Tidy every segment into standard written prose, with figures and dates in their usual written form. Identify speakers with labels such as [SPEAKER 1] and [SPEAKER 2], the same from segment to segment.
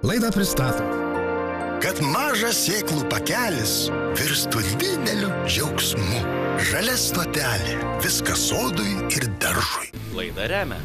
[SPEAKER 1] Laidą pristato.
[SPEAKER 2] Kad mažas sėklų pakelis virstų dideliu džiaugsmu. Žalia stotelė, viskas sodui ir daržui.
[SPEAKER 3] Laidą remia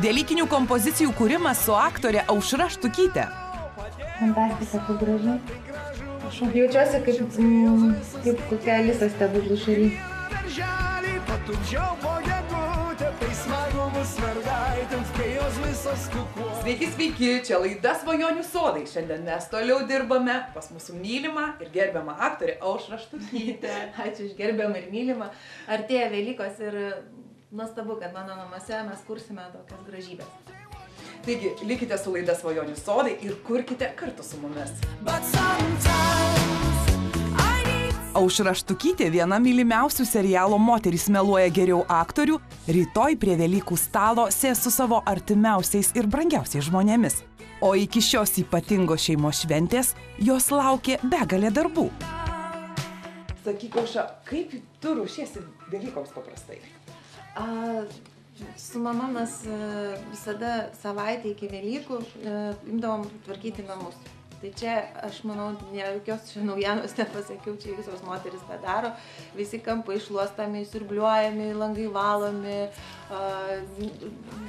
[SPEAKER 4] Dalykinių kompozicijų kūrimas su aktorė Aušra Štukyte.
[SPEAKER 5] Fantastika, kaip gražu. Aš jaučiuosi kaip kokia Alisa stebuklų šaly.
[SPEAKER 4] Sveiki, sveiki, čia laida Svajonių sodai. Šiandien mes toliau dirbame pas mūsų mylimą ir gerbiamą aktorę Aušrą Štukytę.
[SPEAKER 5] Ačiū už gerbiamą ir mylimą. Artėja Velykos ir nuostabu, kad mano namuose mes kursime tokias gražybės.
[SPEAKER 4] Taigi, likite su laida Svajonių sodai ir kurkite kartu su mumis. Aušra Štukytė, viena mylimiausių serialo Moterys meluoja geriau aktorių, rytoj prie Velykų stalo sės su savo artimiausiais ir brangiausiais žmonėmis. O iki šios ypatingos šeimos šventės jos laukė begalė darbų. Sakyk, Aušra, kaip tu ruošiesi Velykoms paprastai?
[SPEAKER 5] Su mama mes visada savaitę iki Velykų imdavom tvarkyti namus. Tai čia, aš manau, jokios čia naujienos nepasakiau, čia visos moteris tą daro. Visi kampai išluostami, siurbliuojami, langai valomi.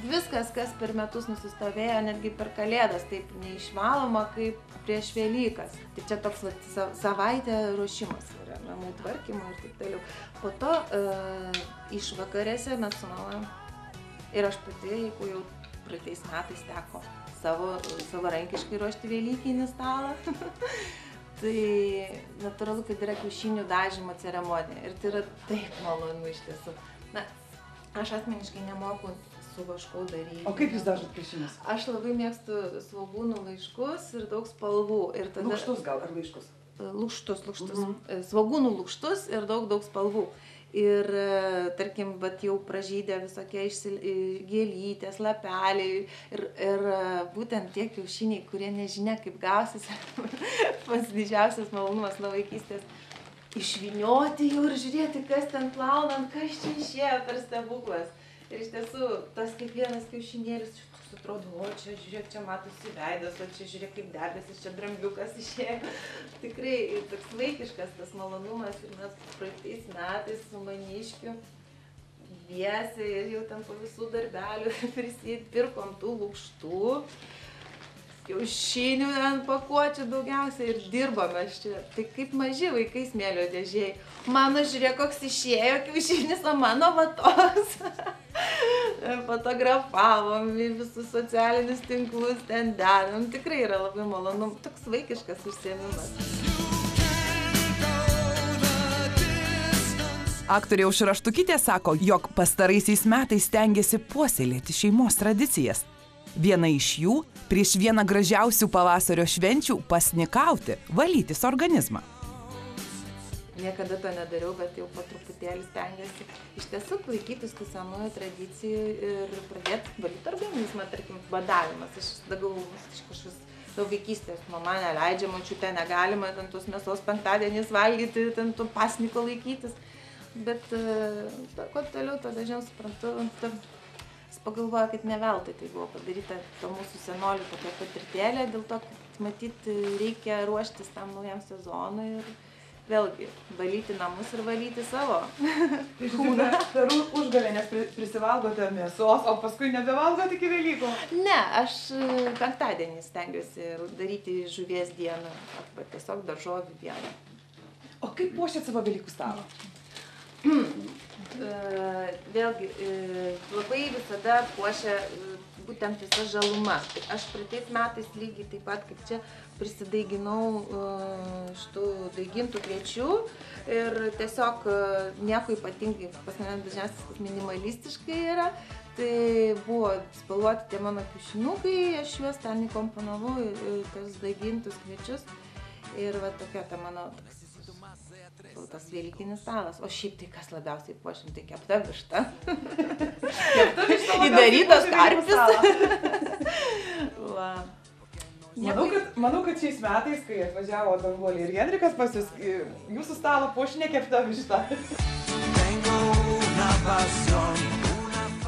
[SPEAKER 5] Viskas, kas per metus nusistovėjo, netgi per Kalėdas, taip neišvaloma kaip prieš Velykas. Tai čia toks savaitė ruošimas yra, namų tvarkymo ir taip toliau. Po to išvakarėse mes su mama ir aš pati, jeigu jau praeitais metais teko savarankiškai ruošti Velykinį stalą, tai natūralu, kad yra kiaušinių dažymo ceremonija ir tai yra taip malonu iš tiesų. Na, aš asmeniškai nemoku su vašku daryti.
[SPEAKER 4] O kaip jūs dažot kiaušinius?
[SPEAKER 5] Aš labai mėgstu svogūnų laiškus ir daug spalvų. Ir tada...
[SPEAKER 4] Lukštus gal, ar laiškus?
[SPEAKER 5] Lukštus. Svogūnų lukštus ir daug spalvų. Ir, tarkim, jau pražydė visokie gėlytės, lapeliai ir būtent tie kiaušiniai, kurie nežinia kaip gausis, pats didžiausias malonumas nuo vaikystės, išvynioti jau ir žiūrėti, kas ten plaunant, kas čia išėjo per stebuklas. Ir iš tiesų, tas kiekvienas kiaušinėlis atrodo, o čia žiūrėk, čia matosi veidas, o čia žiūrėk kaip debesis, čia drambliukas išėjo. Tikrai toks vaikiškas tas malonumas ir mes praeitais metais su Maniškiu dviese ir jau ten po visų darbelių prisipirkom tų lukštų, kiaušinių ant pakuočių daugiausiai ir dirbame čia. Tai kaip maži vaikai smėlio dėžėjai. Mano žiūrėk, koks išėjo kiaušinis, o mano va toks. Fotografavom visus socialinius tinklus, ten dedam. Tikrai yra labai malonu, toks vaikiškas užsiėmimas.
[SPEAKER 4] Aktorė Aušra Štukytė sako, jog pastaraisiais metais stengiasi puoselėti šeimos tradicijas. Viena iš jų – prieš vieną gražiausių pavasario švenčių pasnikauti, valytis organizmą.
[SPEAKER 5] Niekada to nedariau, bet jau po truputėlį stengiasi iš tiesų laikytis tų senųjų tradicijų ir pradėti valyti organizmą, tarkim, badavimas. Aš galvoju, kažkas daug vaikystės, mama neleidžia, močiutė negalima, ten tos mėsos penktadieniais valgyti, ten tų pasniko laikytis. Bet kuo toliau, to dažniau suprantu, pagalvoju, kad ne veltui tai buvo padaryta to mūsų senolių tokia patirtėlė, dėl to, kad matyt reikia ruoštis tam naujam sezonui ir vėlgi valyti namus ir valyti savo kūną.
[SPEAKER 4] Per užgavėnes prisivalgote mėsos, o paskui nebevalgote iki Velykų?
[SPEAKER 5] Ne, aš penktadienį stengiuosi daryti žuvies dieną arba tiesiog daržovių dieną.
[SPEAKER 4] O kaip puošiat savo Velykų stalą?
[SPEAKER 5] Vėlgi, labai visada puošia būtent visa žaluma. Aš praeitais metais lygiai taip pat kaip čia prisidaiginau šitų daigintų kviečių ir tiesiog nieko ypatingai, pas mane dažniausiai minimalistiškai yra. Tai buvo spalvoti tie mano kiaušinukai, aš juos ten įkomponavau į tos daigintus kviečius. Ir va tokia ta mano tas velykinis stalas. O šiaip tai kas labiausiai puošim, tai kepta višta. Kepta višta. Įdarytas karpis.
[SPEAKER 4] Manau, kad šiais metais, kai atvažiavo Danguolė ir Henrikas pas jūs, jūsų stalą puošinė kepta višta.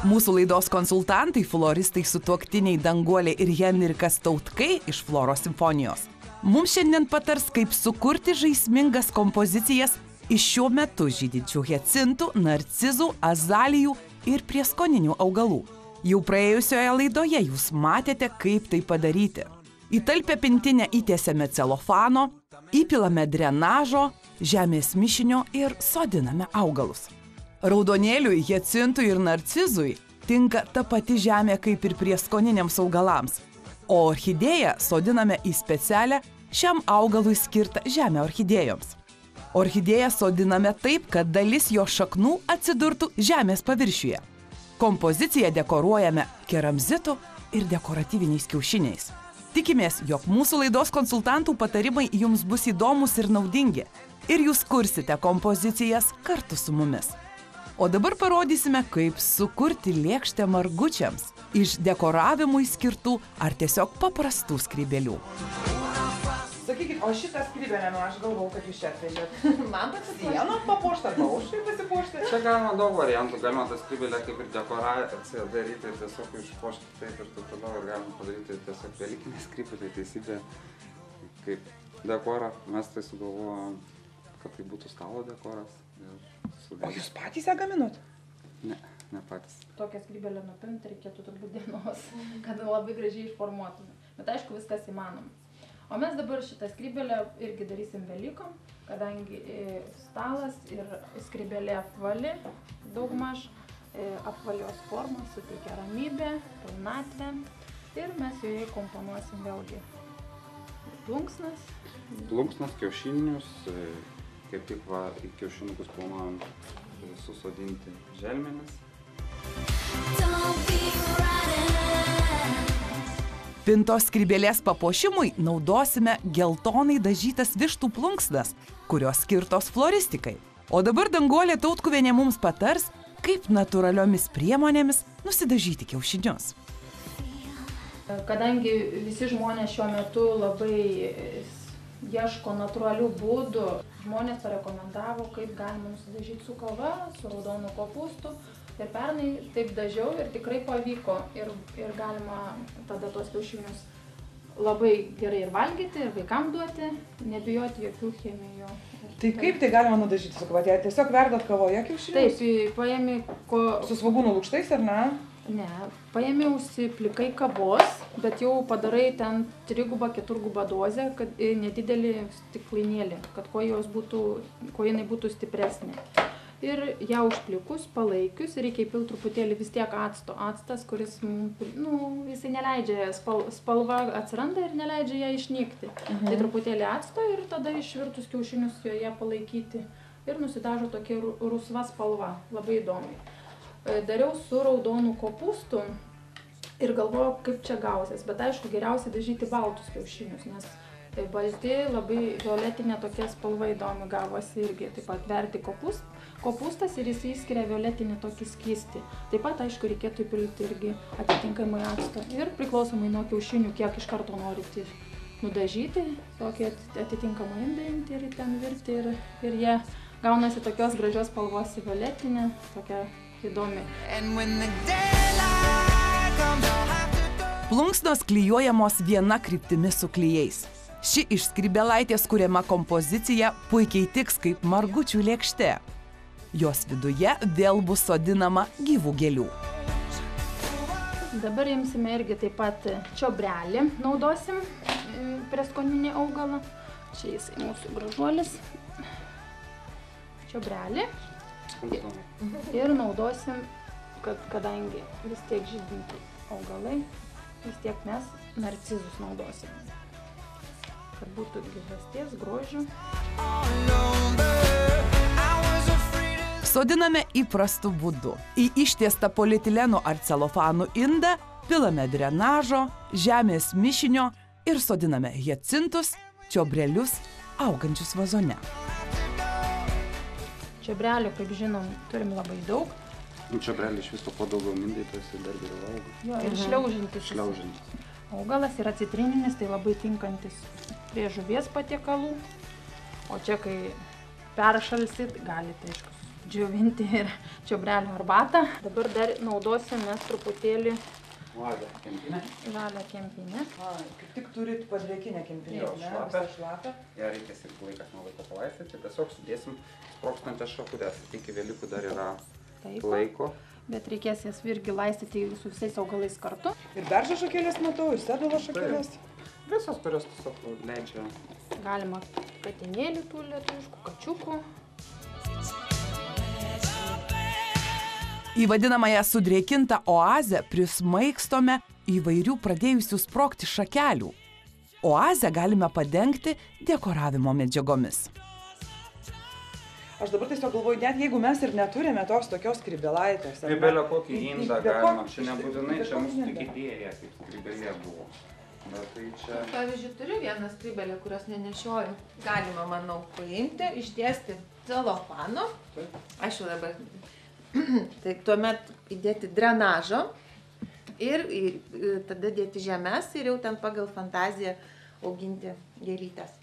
[SPEAKER 4] Mūsų laidos konsultantai, floristai sutuoktiniai Danguolė ir Henrikas Tautkai iš Floros simfonijos. Mums šiandien patars, kaip sukurti žaismingas kompozicijas iš šiuo metu žydinčių hiacintų, narcizų, azalijų ir prieskoninių augalų. Jau praėjusioje laidoje jūs matėte, kaip tai padaryti. Įtalpę pintinę įtiesiame celofano, įpilame drenažo, žemės mišinio ir sodiname augalus. Raudonėliui, hiacintui ir narcizui tinka ta pati žemė kaip ir prieskoniniams augalams, o orchidėją sodiname į specialią šiam augalui skirtą žemę orchidėjoms. Orchidėją sodiname taip, kad dalis jo šaknų atsidurtų žemės paviršiuje. Kompoziciją dekoruojame keramzitu ir dekoratyviniais kiaušiniais. Tikimės, jog mūsų laidos konsultantų patarimai jums bus įdomus ir naudingi ir jūs kursite kompozicijas kartu su mumis. O dabar parodysime, kaip sukurti lėkštę margučiams iš dekoravimui skirtų ar tiesiog paprastų skrybėlių. Sakykit, o šitą skrybėlę, aš galvau, kad jūs čia atvežėt.
[SPEAKER 5] Man
[SPEAKER 4] Sieną papuoštą, arba aušrai pasipuošti.
[SPEAKER 1] Čia galima daug variantų, galima tą skrybėlę kaip ir dekoraciją daryti ir tiesiog išpuošti taip ir taip toliau ir galima padaryti tiesiog velykinę skrybėlę teisybę kaip dekorą. Mes tai sugalvojom, kad tai būtų stalo dekoras.
[SPEAKER 4] O jūs patys ją gaminot?
[SPEAKER 1] Ne patys.
[SPEAKER 3] Tokią skrybėlę nupinti reikėtų turbūt dienos, kad labai gražiai išformuotume. Bet aišku, viskas įmanoma. O mes dabar šitą skrybėlę irgi darysim Velykom, kadangi stalas ir skrybėlė apvali, daugmaž apvalios formos suteikia ramybę, pilnatvę ir mes joje komponuosim vėlgi plunksnas.
[SPEAKER 1] Plunksnas, kiaušinius, kaip tik va į kiaušinukus planuojam susodinti želmenis.
[SPEAKER 4] Pintos skrybėlės papuošimui naudosime geltonai dažytas vištų plunksnas, kurios skirtos floristikai. O dabar Danguolė Tautkuvienė mums patars, kaip natūraliomis priemonėmis nusidažyti kiaušinius.
[SPEAKER 3] Kadangi visi žmonės šiuo metu labai ieško natūralių būdų, žmonės parekomendavo, kaip galima nusidažyti su kava, su raudonu kopūstu. Ir pernai taip dažiau ir tikrai pavyko ir galima tada tuos kiaušinius labai gerai ir valgyti, ir vaikam duoti, nebijoti jokių chemijų.
[SPEAKER 4] Tai kaip tai galima nudažyti su kava? Tiesiog verdat kavoje kiaušinius?
[SPEAKER 3] Taip, paėmė...
[SPEAKER 4] Su svogūnų lukštais ar ne?
[SPEAKER 3] Ne, paėmiausi plikai kavos, bet jau padarai ten 3-4 dozę, kad nedidelį stiklainėlį, kad kuo jinai būtų stipresnė. Ir ją užplikus, palaikius, reikia įpilti truputėlį vis tiek acto. Actas, kuris, jisai neleidžia, spalva atsiranda ir neleidžia ją išnykti. Tai truputėlį acto ir tada išvirtus kiaušinius joje palaikyti. Ir nusidažo tokia rusva spalva, labai įdomiai. Dariau su raudonu kopūstu ir galvojau, kaip čia gausis. Bet aišku, geriausiai dažyti baltus kiaušinius, nes balti, labai violetinė tokia spalva įdomi gavosi irgi. Taip pat verdi kopūstas ir jis įskiria violetinį tokį skystį. Taip pat, aišku, reikėtų įpilti irgi atitinkamai acto. Ir priklausomai nuo kiaušinių, kiek iš karto norite nudažyti, tokį atitinkamą indą imti ir ten virti. Ir jie gaunasi tokios gražios spalvos violetinė, tokia įdomi.
[SPEAKER 4] Plunksnos klijuojamos viena kryptimi su klijais. Ši iš skrybėlaitės kuriama kompozicija puikiai tiks kaip margučių lėkštė. Jos viduje vėl bus sodinama gyvų gėlių.
[SPEAKER 3] Dabar imsime irgi taip pat čiobrelį, naudosim prieskoninį augalą. Čia jisai mūsų gražuolis. Čiobrelį. Ir naudosim, kadangi vis tiek žydinti augalai, vis tiek mes narcizus naudosim. kad būtų gyvasties, grožio.
[SPEAKER 4] Sodiname įprastu būdu. Į ištiestą polietileno ar celofanų indą pilame drenažo, žemės mišinio ir sodiname hiacintus, čiobrelius, augančius vazone.
[SPEAKER 3] Čiobrelių, kaip žinom, turim labai daug.
[SPEAKER 1] Čiobrelį iš viso po daugiau mindai, tai jis dar geriau auga.
[SPEAKER 3] Jo, ir šliaužintis.
[SPEAKER 1] Šliaužintis.
[SPEAKER 3] Augalas yra citrininis, tai labai tinkantis prie žuvies patiekalų. O čia, kai peršalsit, galite, aišku, džiovinti ir čiobrelių arbatą. Dabar dar naudosimės truputėlį
[SPEAKER 1] Žalią kempinę.
[SPEAKER 3] žalią kempinę.
[SPEAKER 4] Kaip tik turit padrėkinę kempinę,
[SPEAKER 1] Jo,
[SPEAKER 4] ne?
[SPEAKER 1] šlapia.
[SPEAKER 4] Visą šlapia.
[SPEAKER 1] Ja reikės ir laikas nuo laiko palaistyti. Tiesiog sudėsim sprokstančias šakutes. Iki Velykų dar yra
[SPEAKER 3] Taip,
[SPEAKER 1] laiko.
[SPEAKER 3] bet reikės jas irgi laistyti su visais augalais kartu.
[SPEAKER 4] Ir beržo šakelės matau, ir sedalo šakelės.
[SPEAKER 1] Visos, kurios tiesiog leidžia.
[SPEAKER 3] Galima katinėlių tų lietuviškų, kačiukų.
[SPEAKER 4] Į vadinamąją sudrėkintą oazę prismaigstome įvairių pradėjusių sprogti šakelių. Oazę galime padengti dekoravimo medžiagomis. Aš dabar tiesiog galvoju, net jeigu mes ir neturime tokios skrybėlaitės.
[SPEAKER 1] Skrybėlę kokį indą galima. Čia nebūtinai, čia mūsų tik idėja, kaip skrybėlė buvo. Bet tai čia...
[SPEAKER 5] Pavyzdžiui, turiu vieną skrybėlę, kurios nenešioju. Galima, manau, paimti, ištiesti celofano. Aš jau dabar... Tai tuomet įdėti drenažo ir tada dėti žemes ir jau ten pagal fantaziją auginti gėlytes.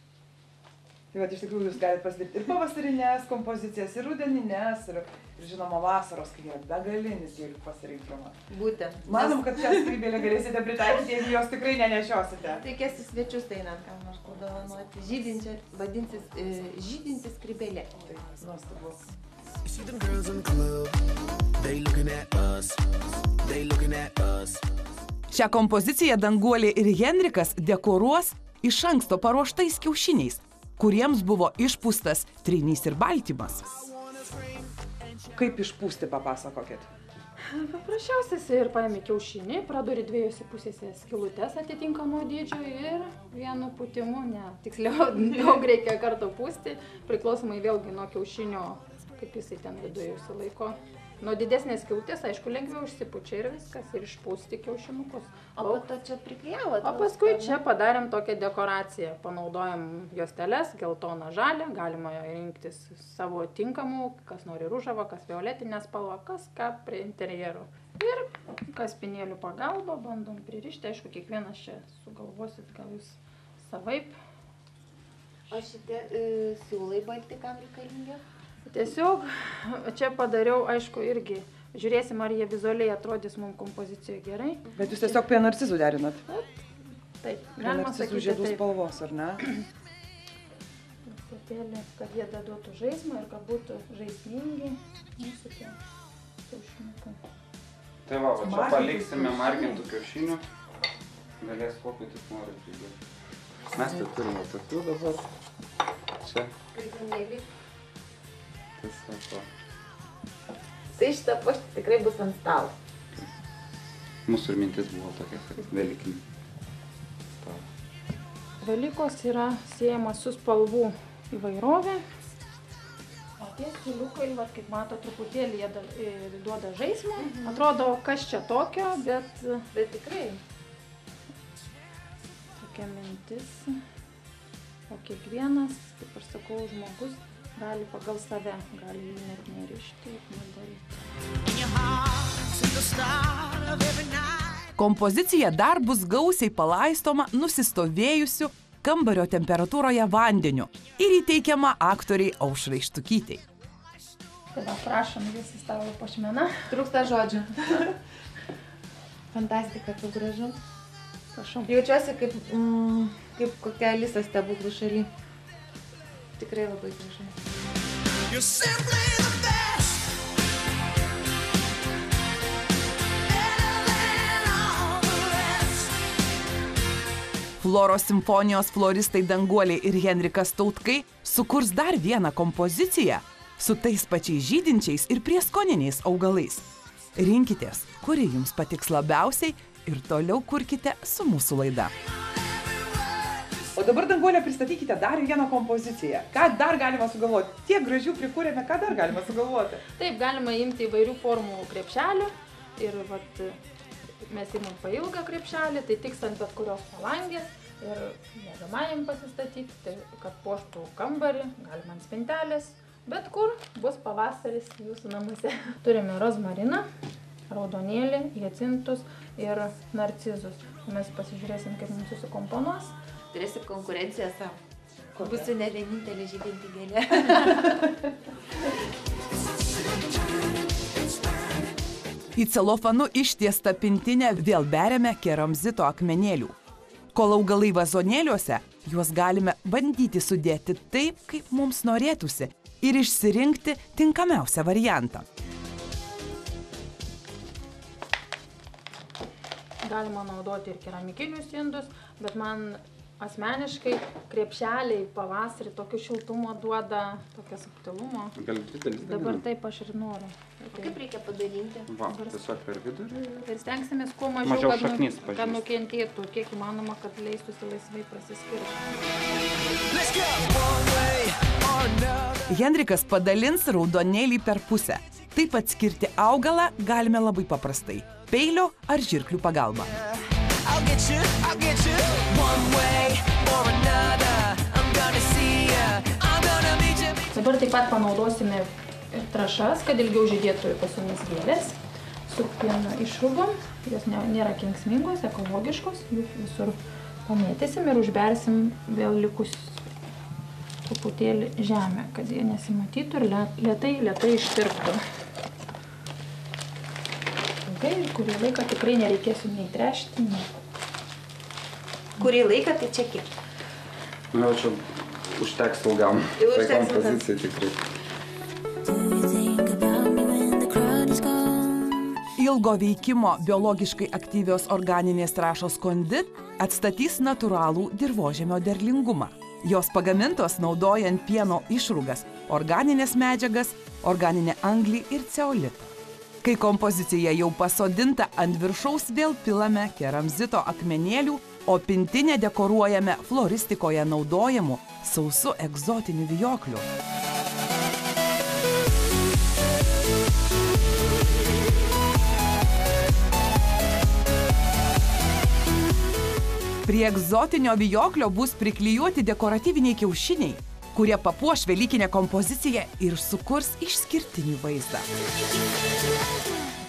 [SPEAKER 4] Tai va, iš tikrųjų jūs galite pasidaryti ir pavasarinės kompozicijas, ir rudeninės, ir žinoma vasaros, kai yra begalinis gėlių pasirinkimas.
[SPEAKER 5] Būtent.
[SPEAKER 4] Manom, kad šią skrybėlę galėsite pritaikyti, jeigu jos tikrai nenešiosite.
[SPEAKER 5] Reikės į svečius einant, kam nors padovanoti. Žydinčia, vadinsis žydinti skrybėlė.
[SPEAKER 4] Tai nuostabu. Šią kompoziciją Danguolė ir Henrikas dekoruos iš anksto paruoštais kiaušiniais, kuriems buvo išpūstas trynys ir baltymas. Kaip išpūsti, papasakokit.
[SPEAKER 3] Paprasčiausias ir paėmė kiaušinį, praduri 2,5 skylutes atitinkamo dydžio ir vienu pūtimu, tiksliau daug reikia karto pūsti, priklausomai vėlgi nuo kiaušinio, kaip jisai ten viduje užsilaiko. Nuo didesnės skylutės, aišku, lengviau užsipučia ir viskas, ir išpūsti kiaušinukus.
[SPEAKER 5] O po to čia priklijavot?
[SPEAKER 3] O paskui čia padarėm tokią dekoraciją. Panaudojom juosteles, geltoną, žalią, galima rinktis savo tinkamų, kas nori ružavą, kas violetinę spalvą, kas ką prie interjero. Ir kaspinėlių pagalba bandom pririšti, aišku, kiekvienas čia sugalvosit, gal jūs savaip.
[SPEAKER 5] O šitie siūlai balti kam reikalingi?
[SPEAKER 3] Tiesiog čia padariau, aišku, irgi. Žiūrėsim, ar jie vizualiai atrodys mums kompozicijoje gerai.
[SPEAKER 4] Bet jūs tiesiog prie narcizų derinat?
[SPEAKER 3] Taip,
[SPEAKER 4] Prie
[SPEAKER 3] galima
[SPEAKER 4] narcizų
[SPEAKER 3] sakyti
[SPEAKER 4] žiedų
[SPEAKER 3] taip.
[SPEAKER 4] spalvos, ar ne?
[SPEAKER 3] Truputėlį, kad jie duotų žaismą ir kad būtų žaismingi mūsų tie kiaušinukai.
[SPEAKER 1] Tai va, čia paliksime margintų kiaušinių. Galės kokiu tik nori pridėti. Mes tai turime tokių dabar. Čia.
[SPEAKER 5] Kritinėlį.
[SPEAKER 1] Tiesiog.
[SPEAKER 5] Tai šitą puoštį tikrai bus ant stalo.
[SPEAKER 1] Mūsų ir mintis buvo tokia, kad velykinį stalą.
[SPEAKER 3] Velykos yra siejamas su spalvų įvairovė. O tie siūliukai, kaip mato, truputėlį jie duoda žaismo. Atrodo, kas čia tokio, bet
[SPEAKER 5] tikrai.
[SPEAKER 3] Tokia mintis. O kiekvienas, kaip aš sakau, žmogus gali pagal save, gali jų net nerišti ir nedaryti.
[SPEAKER 4] Kompozicija dar bus gausiai palaistoma nusistovėjusiu kambario temperatūroje vandeniu ir įteikiama aktoriai Aušrai Štukytei.
[SPEAKER 3] Tai va, prašom, visi stalo puošmena.
[SPEAKER 5] Trūksta žodžių. Fantastika, kaip gražu.
[SPEAKER 3] Prašom.
[SPEAKER 5] Jaučiuosi kaip kokia Alisa stebuklų šaly. Tikrai labai gražu.
[SPEAKER 4] Floros simfonijos floristai Danguolė ir Henrikas Tautkai sukurs dar vieną kompoziciją su tais pačiais žydinčiais ir prieskoniniais augalais. Rinkitės, kuri jums patiks labiausiai ir toliau kurkite su mūsų laida. O dabar, Danguolė, pristatykite dar vieną kompoziciją. Ką dar galima sugalvoti? Tiek gražių prikūrėme, ką dar galima sugalvoti?
[SPEAKER 3] Taip, galima imti įvairių formų krepšelių ir vat, mes imam pailgą krepšelį, tai tiks ant bet kurios palangės ir miegamajam pasistatyti, tai kad puoštų kambarį, galima ant spintelės, bet kur bus pavasaris jūsų namuose. Turime rozmariną, raudonėlį, hiacintus ir narcizus. Mes pasižiūrėsim, kaip mums susikomponuos.
[SPEAKER 5] Turėsi konkurenciją savo. Būsiu ne vienintelė žydinti gėlė.
[SPEAKER 4] Į celofanu ištiestą pintinę vėl beriame keramzito akmenėlių. Kol augalai vazonėliuose, juos galime bandyti sudėti taip, kaip mums norėtųsi ir išsirinkti tinkamiausią variantą.
[SPEAKER 3] Galima naudoti ir keramikinius indus, bet man asmeniškai krepšeliai pavasarį tokio šiltumo duoda, tokio subtilumo. Dabar taip aš ir noriu.
[SPEAKER 5] Kaip reikia padaryti?
[SPEAKER 1] Va, tiesiog per vidurį.
[SPEAKER 3] Ir stengsimės kuo
[SPEAKER 1] Mažiau
[SPEAKER 3] mažiau,
[SPEAKER 1] šaknis
[SPEAKER 3] kad
[SPEAKER 1] pažįst.
[SPEAKER 3] nukentėtų, kiek įmanoma, kad leistųsi laisvai prasiskirti.
[SPEAKER 4] Henrikas padalins raudonėlį per pusę. Taip atskirti augalą galime labai paprastai – peilio ar žirklių pagalba.
[SPEAKER 3] Dabar taip pat panaudosime trąšas, kad ilgiau žydėtų pas jumis gėlės. Su pieno išrūgom, jos nėra kenksmingos, ekologiškos, jų visur pamėtysim ir užbersim vėl likus truputėlį žemę, kad jie nesimatytų ir lėtai ištirptų. Ilgai ir kurį laiką tikrai nereikės jų nei tręšti, nei.
[SPEAKER 5] Kurį laiką, tai čia kiek?
[SPEAKER 1] Na, čia užteks ilgam.
[SPEAKER 5] Jau
[SPEAKER 1] Tai
[SPEAKER 5] užteks
[SPEAKER 1] kompozicija tikrai.
[SPEAKER 4] Ilgo veikimo biologiškai aktyvios organinės trąšos Kondit atstatys natūralų dirvožemio derlingumą. Jos pagamintos naudojant pieno išrūgas, organinės medžiagas, organinę anglį ir ceolitą. Kai kompozicija jau pasodinta, ant viršaus vėl pilame keramzito akmenėlių, o pintinę dekoruojame floristikoje naudojamu sausu egzotiniu vijokliu. Prie egzotinio vijoklio bus priklijuoti dekoratyviniai kiaušiniai, kurie papuoš velykinę kompoziciją ir sukurs išskirtinį vaizdą.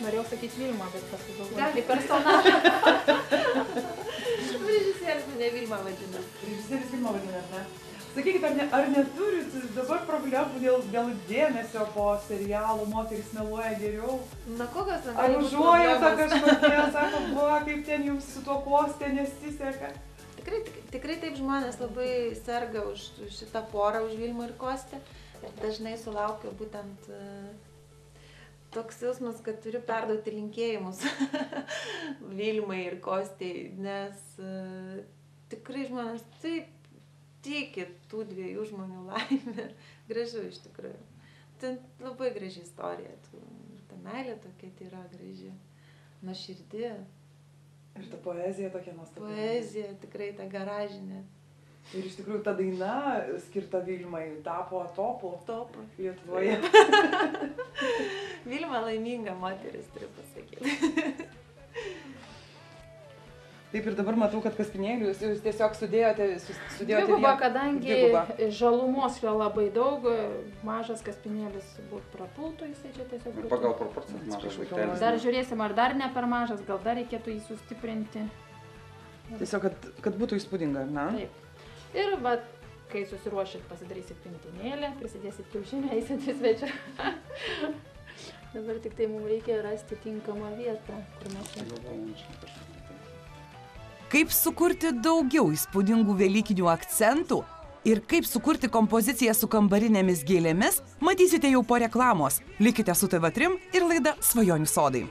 [SPEAKER 3] Norėjau sakyti Vilma, bet pasigalvoju. Gali personažą.
[SPEAKER 5] Režisierius mane Vilma vadina.
[SPEAKER 4] Režisierius Vilma vadina, ne? Sakykit, ar neturit dabar problemų dėl dėmesio po serialų Moterys meluoja geriau?
[SPEAKER 5] Na, kokios ten
[SPEAKER 4] Ar užuojauta kažkokie, sako, va, kaip ten jums su tuo Kostė nesiseka?
[SPEAKER 5] Tikrai taip žmonės labai serga už šitą porą, už Vilmą ir Kostę. Ir dažnai sulaukia būtent toks jausmas, kad turiu perduoti linkėjimus Vilmai ir Kostei, nes tikrai žmonės taip tiki tų dviejų žmonių laimę. Gražu iš tikrųjų. Tai labai graži istorija. Ir ta meilė tokia yra graži, nuoširdi.
[SPEAKER 4] Ir ta poezija tokia nuostabi.
[SPEAKER 5] Poezija tikrai ta garažinė.
[SPEAKER 4] Ir iš tikrųjų ta daina skirta Vilmai tapo topu Lietuvoje.
[SPEAKER 5] Vilma laiminga moteris, turiu pasakyti.
[SPEAKER 3] Taip,
[SPEAKER 4] ir dabar matau, kad kaspinėlių jūs tiesiog sudėjote
[SPEAKER 3] dviguba, kadangi žalumos jo labai daug, mažas kaspinėlis būt prapultų, jisai čia tiesiog būtų.
[SPEAKER 1] Pagal proporcijas mažas vaiktelis.
[SPEAKER 3] Dar žiūrėsim, ar dar ne per mažas, gal dar reikėtų jį sustiprinti.
[SPEAKER 4] Tiesiog, kad būtų įspūdinga, na?
[SPEAKER 3] Taip. Ir va, kai susiruošit, pasidarysit pintinėlę, prisidėsit kiaušinį, eisit į svečią. Dabar tik tai mums reikia rasti tinkamą vietą, kur mes čia.
[SPEAKER 4] Kaip sukurti daugiau įspūdingų velykinių akcentų ir kaip sukurti kompoziciją su kambarinėmis gėlėmis, matysite jau po reklamos. Likite su TV3 ir laida Svajonių sodai.